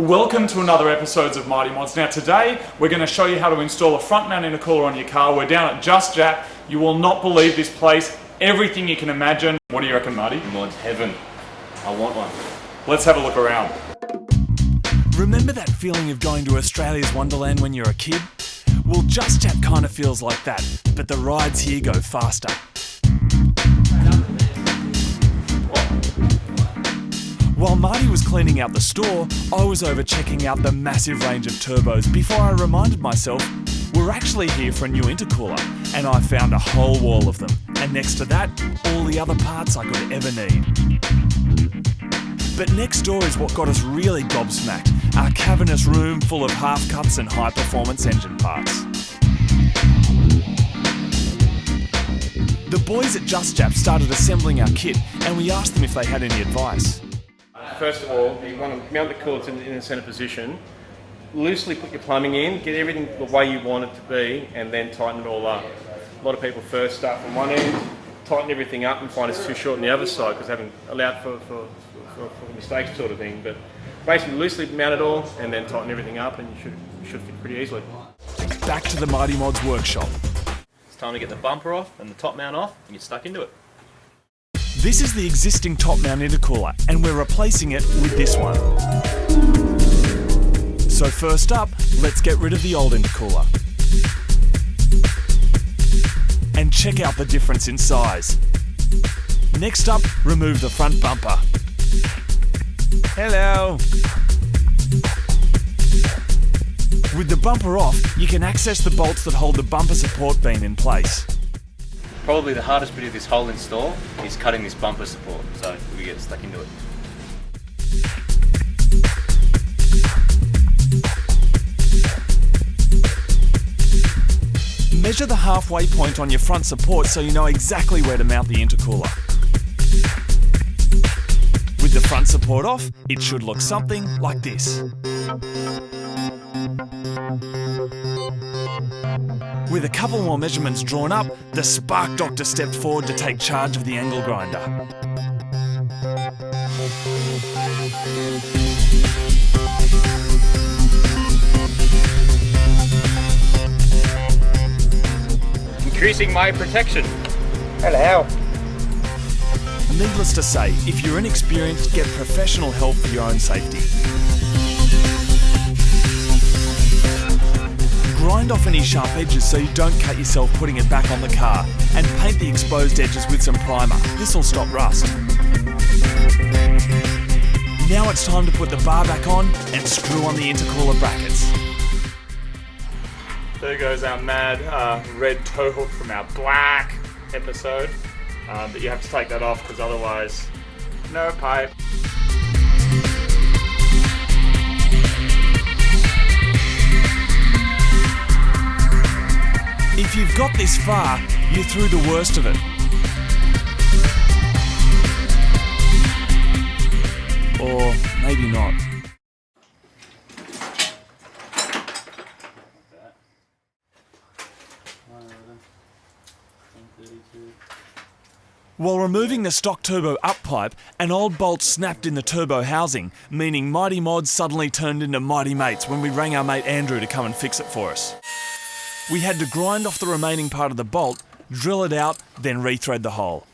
Welcome to another episode of Mighty Mods. Now today we're going to show you how to install a front mount intercooler on your car. We're down at Just Jap. You will not believe this place. Everything you can imagine. What do you reckon, Marty? Mods heaven. I want one. Let's have a look around. Remember that feeling of going to Australia's Wonderland when you're a kid? Well, Just Jap kind of feels like that, but the rides here go faster. While Marty was cleaning out the store, I was over checking out the massive range of turbos before I reminded myself we're actually here for a new intercooler, and I found a whole wall of them. And next to that, all the other parts I could ever need. But next door is what got us really gobsmacked, our cavernous room full of half-cuts and high-performance engine parts. The boys at Just Jap started assembling our kit, and we asked them if they had any advice. First of all, you want to mount the cooler in the centre position, loosely put your plumbing in, get everything the way you want it to be, and then tighten it all up. A lot of people first start from one end, tighten everything up and find it's too short on the other side because they haven't allowed for mistakes sort of thing. But basically loosely mount it all and then tighten everything up and you should fit pretty easily. Back to the Mighty Mods workshop. It's time to get the bumper off and the top mount off and get stuck into it. This is the existing top mount intercooler, and we're replacing it with this one. So first up, let's get rid of the old intercooler. And check out the difference in size. Next up, remove the front bumper. Hello! With the bumper off, you can access the bolts that hold the bumper support beam in place. Probably the hardest bit of this whole install is cutting this bumper support, so we get stuck into it. Measure the halfway point on your front support so you know exactly where to mount the intercooler. With the front support off, it should look something like this. With a couple more measurements drawn up, the Spark Doctor stepped forward to take charge of the angle grinder. Increasing my protection. Hello. Needless to say, if you're inexperienced, get professional help for your own safety. Grind off any sharp edges so you don't cut yourself putting it back on the car, and paint the exposed edges with some primer. This will stop rust. Now it's time to put the bar back on and screw on the intercooler brackets. There goes our mad red tow hook from our black episode. But you have to take that off because otherwise, no pipe. If you've got this far, you're through the worst of it. Or maybe not. While removing the stock turbo up pipe, an old bolt snapped in the turbo housing, meaning Mighty Mods suddenly turned into Mighty Mates when we rang our mate Andrew to come and fix it for us. We had to grind off the remaining part of the bolt, drill it out, then rethread the hole.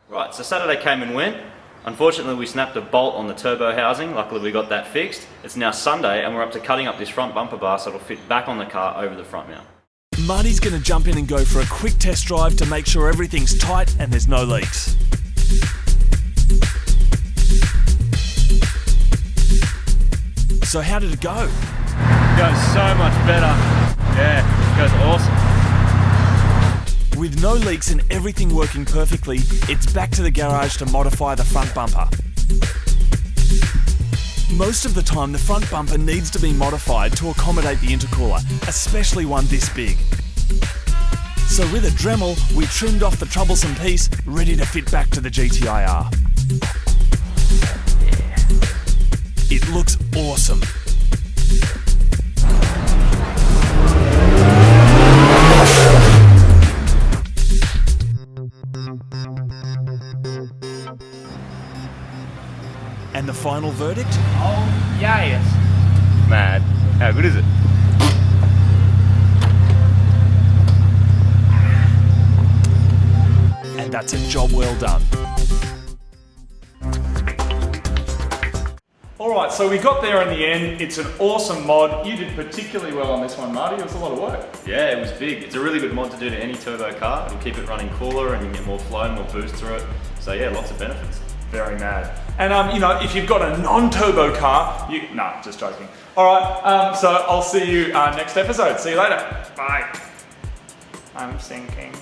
Right, so Saturday came and went. Unfortunately, we snapped a bolt on the turbo housing. Luckily, we got that fixed. It's now Sunday, and we're up to cutting up this front bumper bar so it'll fit back on the car over the front mount. Marty's going to jump in and go for a quick test drive to make sure everything's tight and there's no leaks. So how did it go? It goes so much better. Yeah, it goes awesome. With no leaks and everything working perfectly, it's back to the garage to modify the front bumper. Most of the time, the front bumper needs to be modified to accommodate the intercooler, especially one this big. So with a Dremel, we trimmed off the troublesome piece, ready to fit back to the GTiR. It looks awesome. final verdict? Oh, yes. Mad. How good is it? And that's a job well done. Alright, so we got there in the end. It's an awesome mod. You did particularly well on this one, Marty. It was a lot of work. Yeah, it was big. It's a really good mod to do to any turbo car. It'll keep it running cooler and you can get more flow, more boost through it. So yeah, lots of benefits. Very mad. And you know, if you've got a non-turbo car, nah, just joking. Alright, so I'll see you next episode. See you later. Bye. I'm sinking.